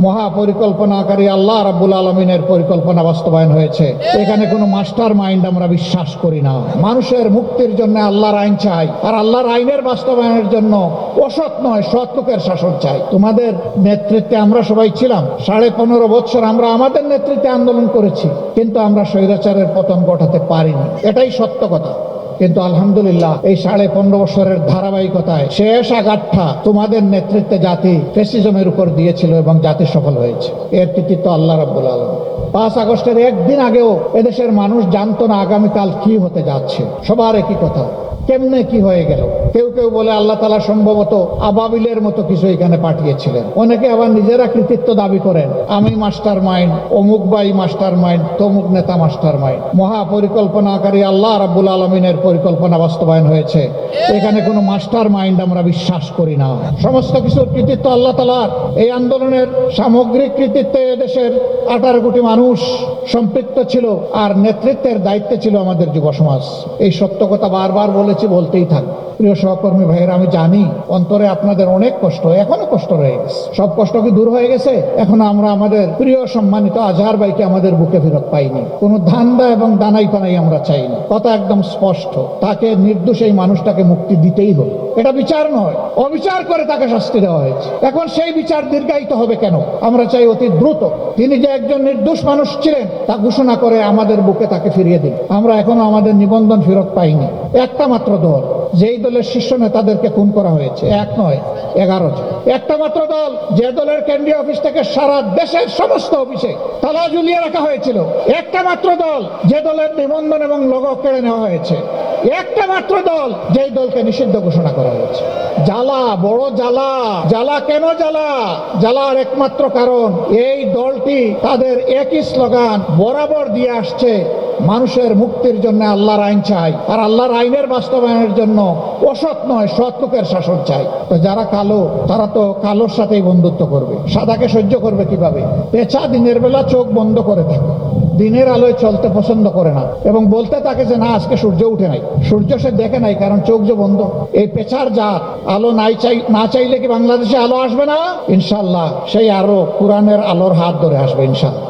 মহাপরিকল্পনাকারী আল্লাহ রাব্বুল আলামিনের পরিকল্পনা বাস্তবায়ন হয়েছে। এখানে কোনো মাস্টার মাইন্ড আমরা বিশ্বাস করি না। মানুষের মুক্তির জন্য আল্লাহর আইন চাই, আর আল্লাহর আইনের বাস্তবায়নের জন্য অসৎ নয়, সৎ লোকের শাসন চাই। তোমাদের নেতৃত্বে আমরা সবাই ছিলাম। 15.5 বছর আমরা আমাদের নেতৃত্বে আন্দোলন করেছি, কিন্তু আমরা স্বৈরাচারের পতন ঘটাতে পারিনি, এটাই সত্য কথা। কিন্তু আলহামদুলিল্লাহ এই 15.5 বছরের ধারাবাহিকতায় শেষ আঘাতটা তোমাদের নেতৃত্বে জাতি ফ্যাসিজমের উপর দিয়েছিল এবং জাতি সফল হয়েছে। এর কৃতিত্ব আল্লাহ রাব্বুল আলামিন। 5 আগস্টের একদিন আগেও এদেশের মানুষ জানতো না আগামীকাল কি হতে যাচ্ছে। সবার একই কথা, কেমনে কি হয়ে গেল। কেউ কেউ বলে আল্লাহ তাআলা সম্ভবত আবাবিলের মতো কিছু এখানে পাঠিয়েছিলেন। অনেকে আবার নিজেরা কৃতিত্ব দাবি করেন, আমি মাস্টার মাইন্ড, অমুক ভাই মাস্টার মাইন্ড, তমুক নেতা মাস্টার মাইন্ড। মহাপরিকল্পনাকারী আল্লাহ রাব্বুল আলামিনের পরিকল্পনা বাস্তবায়ন হয়েছে। এখানে কোনো মাস্টার মাইন্ড আমরা বিশ্বাস করি না। সমস্ত কিছুর কৃতিত্ব আল্লাহ তাআলার। এই আন্দোলনের সামগ্রিক কৃতিত্বে এদেশের 18 কোটি মানুষ সম্পৃক্ত ছিল, আর নেতৃত্বের দায়িত্বে ছিল আমাদের যুব সমাজ। এই সত্য কথা বারবার বলতেই থাকবে। প্রিয় সহকর্মী ভাইয়েরা, আমি জানি অন্তরে আপনাদের অনেক কষ্ট, এখনো কষ্ট রয়ে গেছে। সব কষ্ট কি দূর হয়ে গেছে? এখনো আমরা আমাদের প্রিয় সম্মানিত আজহার ভাইকে আমাদের বুকে ফেরত পাইনি। কোনো ধান্দা এবং দানাই পানাই আমরা চাইনি। কথা একদম স্পষ্ট, তাকে নির্দোষ এই মানুষটাকে মুক্তি দিতেই হবে। এটা বিচার নয়, অবিচার করে তাকে শাস্তি দেওয়া হয়েছে। এখন সেই বিচার দীর্ঘায়িত হবে কেন? আমরা চাই অতি দ্রুত তিনি যে একজন নির্দোষ মানুষ ছিলেন তা ঘোষণা করে আমাদের বুকে তাকে ফিরিয়ে দিন। আমরা এখনো আমাদের নিবন্ধন ফেরত পাইনি। একটা মাত্র দল, যেই দলের শীর্ষ নেতাদেরকে খুন করা হয়েছে, 1 নয় 11 জন। একটা মাত্র দল, যে দলের কেন্দ্রীয় অফিস থেকে সারা দেশের সমস্ত অফিসে তালা ঝুলিয়ে রাখা হয়েছিল। একটা মাত্র দল, যে দলের নিবন্ধন এবং লোগো কেড়ে নেওয়া হয়েছে। একটা মাত্র দল, যেই দলকে নিষিদ্ধ ঘোষণা করা হয়েছে। জ্বালা, বড় জ্বালা। জ্বালা কেন জ্বালা? জ্বালার একমাত্র কারণ এই দলটি তাদের একই স্লোগান বরাবর দিয়ে আসছে, মানুষের মুক্তির জন্য আল্লাহর আইন চাই, আর আল্লাহর আইনের বাস্তবায়নের জন্য অসৎ নয়, সৎ লোকের শাসন চাই। তো যারা কালো, তারা তো কালোর সাথেই বন্ধুত্ব করবে। সাদাকে সহ্য করবে কিভাবে? পেঁচা দিনের বেলা চোখ বন্ধ করে থাকে, দিনের আলোয় চলতে পছন্দ করে না, এবং বলতে থাকে যে না, আজকে সূর্য উঠে নাই। সূর্য সে দেখে নাই, কারণ চোখ যে বন্ধ। এই পেঁচার জাত আলো না চাইলে কি বাংলাদেশে আলো আসবে না? ইনশাল্লাহ সেই আরো কোরআনের আলোর হাত ধরে আসবে ইনশাল্লাহ।